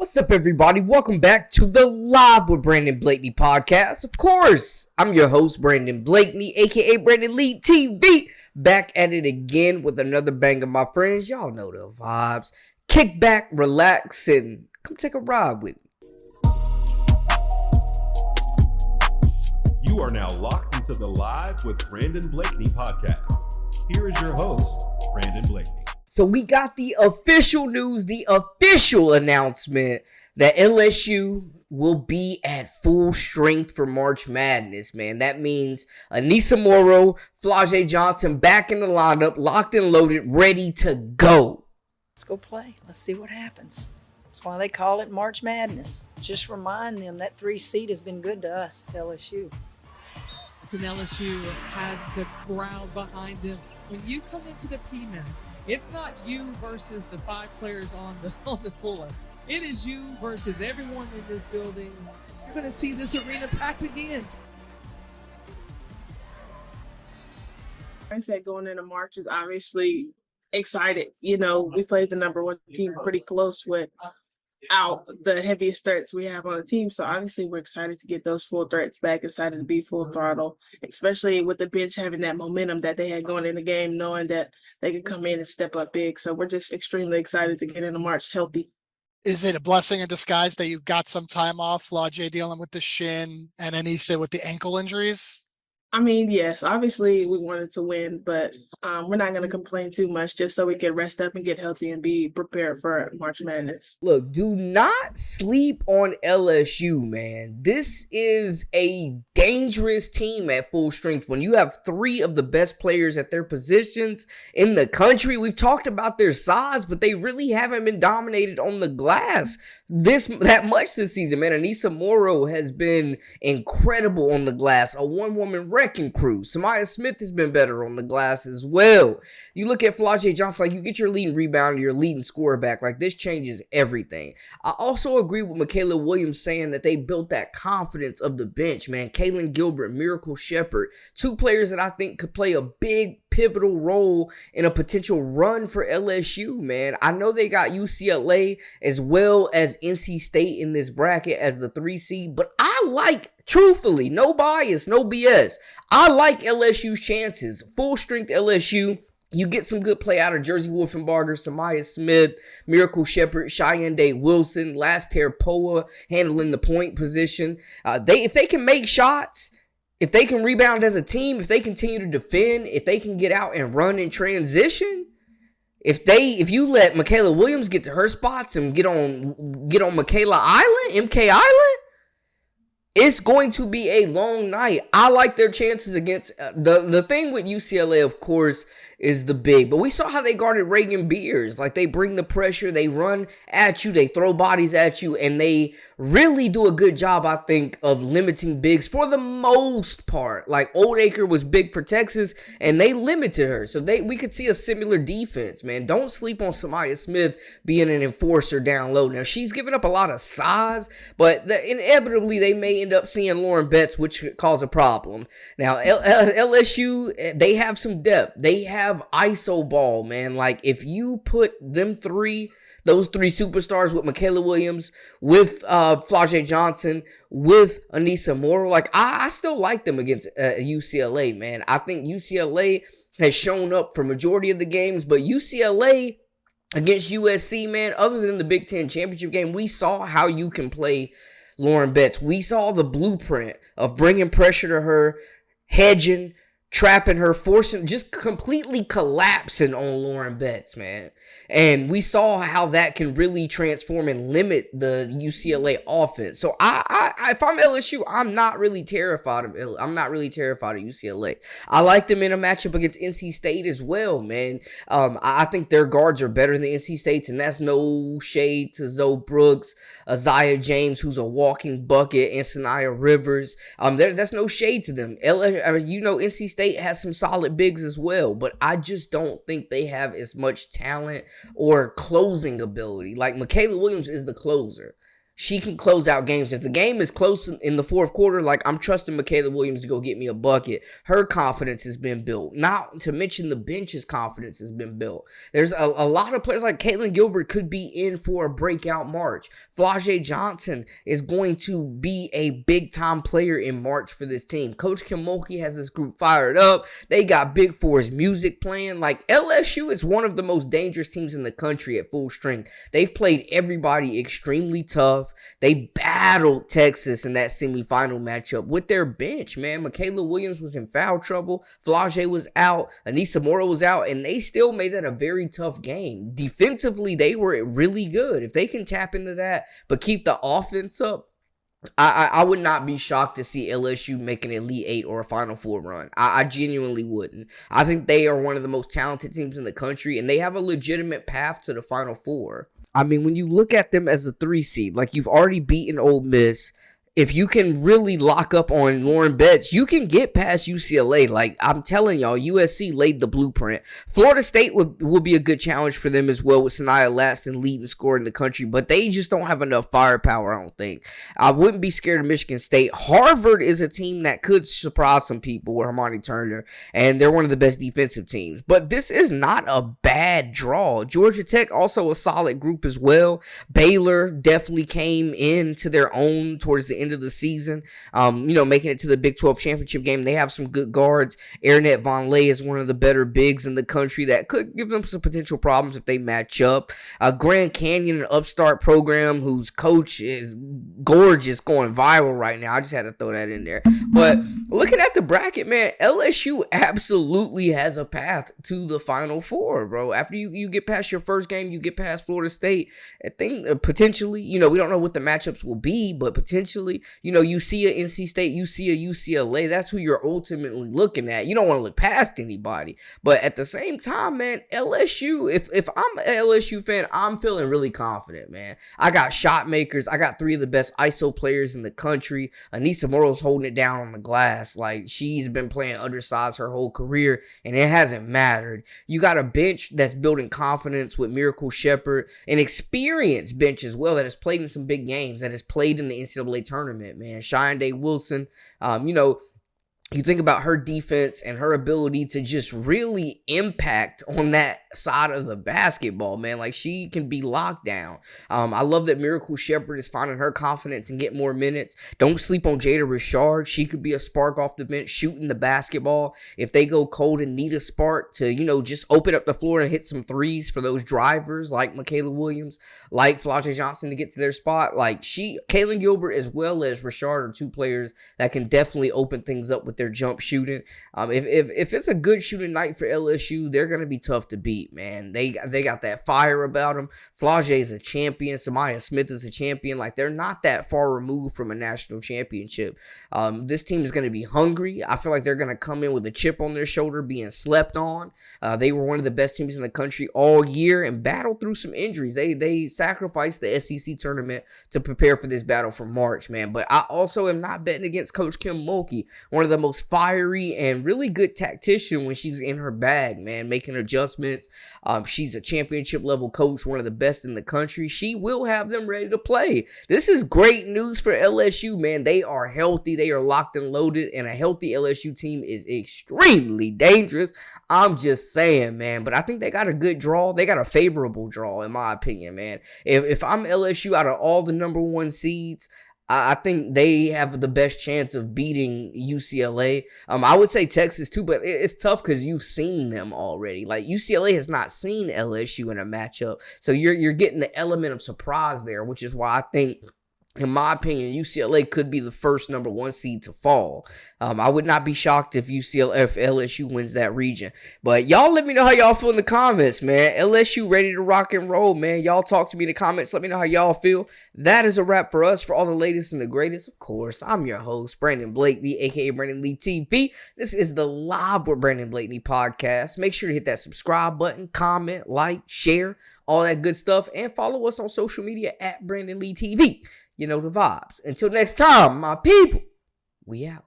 What's up, everybody? Welcome back to the Live with Brandon Blakeney podcast. Of course, I'm your host, Brandon Blakeney, aka Brandon Lee TV. Back at it again with another banger, my friends. Y'all know the vibes. Kick back, relax, and come take a ride with me. You are now locked into the Live with Brandon Blakeney podcast. Here is your host, Brandon Blakeney. So we got the official news, the official announcement that LSU will be at full strength for March Madness, man. That means Anissa Morrow, Flau'jae Johnson back in the lineup, locked and loaded, ready to go. Let's go play. Let's see what happens. That's why they call it March Madness. Just remind them that 3 seed has been good to us, LSU. It's an LSU has the crowd behind them. When you come into the PMAC, it's not you versus the 5 players on the floor. It is you versus everyone in this building. You're going to see this arena packed again. I said going into March is obviously excited. You know, we played the number 1 team pretty close without the heaviest threats we have on the team. So obviously we're excited to get those full threats back, excited to be full throttle, especially with the bench having that momentum that they had going in the game, knowing that they could come in and step up big. So we're just extremely excited to get into March healthy. Is it a blessing in disguise that you've got some time off, Flau'jae dealing with the shin and Anissa with the ankle injuries? I mean, yes, obviously we wanted to win, but we're not going to complain too much just so we can rest up and get healthy and be prepared for March Madness. Look, do not sleep on LSU, man. This is a dangerous team at full strength. When you have 3 of the best players at their positions in the country, we've talked about their size, but they really haven't been dominated on the glass that much this season, man. Anissa Morrow has been incredible on the glass, a one-woman wrecking crew. Samaya Smith has been better on the glass as well. You look at Flau'jae Johnson, like, you get your leading rebounder, your leading scorer back, like, this changes everything. I also agree with Michaela Williams saying that they built that confidence of the bench, man. Kaylin Gilbert, Miracle Shepherd, 2 players that I think could play a big pivotal role in a potential run for LSU, man. I know they got UCLA as well as NC State in this bracket as the 3 seed, but I like, truthfully, no bias, no BS, I like LSU's chances. Full strength LSU. You get some good play out of Jersey Wolfenbarger, Samaya Smith, Miracle Shepherd, Cheyenne Day Wilson, Laster Poa handling the point position. If they can make shots, if they can rebound as a team, if they continue to defend, if they can get out and run in transition, if you let Michaela Williams get to her spots and get on Michaela Island, MK Island, it's going to be a long night. I like their chances against the thing with UCLA, of course, is the big. But we saw how they guarded Reagan Beers. Like, they bring the pressure, they run at you, they throw bodies at you, and they really do a good job, I think, of limiting bigs for the most part. Like, Oldacre was big for Texas, and they limited her. So we could see a similar defense, man. Don't sleep on Samaya Smith being an enforcer down low. Now, she's given up a lot of size, but inevitably they may end up seeing Lauren Betts, which could cause a problem. Now, LSU, they have some depth. They have ISO ball, man. Like, if you put those 3 superstars with Michaela Williams, with Flau'jae Johnson, with Anissa Morrow, like, I still like them against UCLA, man. I think UCLA has shown up for majority of the games, but UCLA against USC, man, other than the Big Ten championship game, we saw how you can play Lauren Betts. We saw the blueprint of bringing pressure to her, hedging, trapping her, forcing, just completely collapsing on Lauren Betts, man. And we saw how that can really transform and limit the UCLA offense. So if I'm LSU, I'm not really terrified of UCLA. I like them in a matchup against NC State as well, man. I think their guards are better than NC State's, and that's no shade to Zoe Brooks, Isaiah James, who's a walking bucket, and Sanaya Rivers. That's no shade to them. NC State has some solid bigs as well, but I just don't think they have as much talent or closing ability. Like, Michaela Williams is the closer. she can close out games. If the game is close in the fourth quarter, like, I'm trusting Michaela Williams to go get me a bucket. Her confidence has been built. Not to mention the bench's confidence has been built. There's a lot of players like Caitlin Gilbert could be in for a breakout March. Flau'jae Johnson is going to be a big-time player in March for this team. Coach Kim Mulkey has this group fired up. They got Big Four's music playing. Like, LSU is one of the most dangerous teams in the country at full strength. They've played everybody extremely tough. They battled Texas in that semifinal matchup with their bench, man. Michaela Williams was in foul trouble. Flau'jae was out. Anissa Morrow was out. And they still made that a very tough game. Defensively, they were really good. If they can tap into that, but keep the offense up, I would not be shocked to see LSU make an Elite Eight or a Final Four run. I genuinely wouldn't. I think they are one of the most talented teams in the country, and they have a legitimate path to the Final Four. I mean, when you look at them as a 3 seed, like, you've already beaten Ole Miss. If you can really lock up on Lauren Betts, you can get past UCLA. Like, I'm telling y'all, USC laid the blueprint. Florida State will be a good challenge for them as well, with Sanaya Laston leading scorer in the country, but they just don't have enough firepower, I don't think. I wouldn't be scared of Michigan State. Harvard is a team that could surprise some people with Hermione Turner, and they're one of the best defensive teams. But this is not a bad draw. Georgia Tech, also a solid group as well. Baylor definitely came into their own towards the end of the season, making it to the Big 12 championship game. They have some good guards. Aaronette Von Lay is one of the better bigs in the country that could give them some potential problems if they match up. Grand Canyon, an upstart program whose coach is gorgeous, going viral right now. I just had to throw that in there. But looking at the bracket, man, LSU absolutely has a path to the Final Four, bro. After you get past your first game, you get past Florida State. I think potentially, we don't know what the matchups will be, but potentially, you see a NC State, you see a UCLA. That's who you're ultimately looking at. You don't want to look past anybody. But at the same time, man, LSU, if I'm an LSU fan, I'm feeling really confident, man. I got shot makers. I got 3 of the best ISO players in the country. Anissa Morrow's holding it down on the glass. Like, she's been playing undersized her whole career, and it hasn't mattered. You got a bench that's building confidence with Miracle Shepherd, an experienced bench as well that has played in some big games, that has played in the NCAA tournament, man. Cheyenne Day Wilson, you think about her defense and her ability to just really impact on that side of the basketball, man. Like, she can be locked down. I love that Miracle Shepherd is finding her confidence and get more minutes. Don't sleep on Jada Richard. She could be a spark off the bench shooting the basketball. If they go cold and need a spark to, just open up the floor and hit some threes for those drivers like Michaela Williams, like Flau'jae Johnson to get to their spot. Like, Caitlin Gilbert as well as Richard are 2 players that can definitely open things up with their jump shooting. If it's a good shooting night for LSU, they're going to be tough to beat, man. They got that fire about them. Flau'jae is a champion. Samaya Smith is a champion. Like, they're not that far removed from a national championship. This team is going to be hungry. I feel like they're going to come in with a chip on their shoulder, being slept on. They were one of the best teams in the country all year and battled through some injuries. They sacrificed the SEC tournament to prepare for this battle for March, man. But I also am not betting against Coach Kim Mulkey, one of the most fiery and really good tactician when she's in her bag, man, making adjustments. She's a championship level coach, one of the best in the country. She will have them ready to play. This is great news for LSU, man. They are healthy. They are locked and loaded, and a healthy LSU team is extremely dangerous. I'm just saying, man. But I think they got a good draw. They got a favorable draw, in my opinion, man. If I'm LSU, out of all the number 1 seeds, I think they have the best chance of beating UCLA. I would say Texas too, but it's tough because you've seen them already. Like, UCLA has not seen LSU in a matchup, so you're getting the element of surprise there, which is why I think, in my opinion, UCLA could be the first number 1 seed to fall. I would not be shocked if LSU wins that region. But y'all let me know how y'all feel in the comments, man. LSU ready to rock and roll, man. Y'all talk to me in the comments. Let me know how y'all feel. That is a wrap for us. For all the latest and the greatest, of course, I'm your host, Brandon Blakeney, aka Brandon Lee TV. This is the Live with Brandon Blakeney podcast. Make sure to hit that subscribe button, comment, like, share, all that good stuff, and follow us on social media at Brandon Lee TV. You know the vibes. Until next time, my people, we out.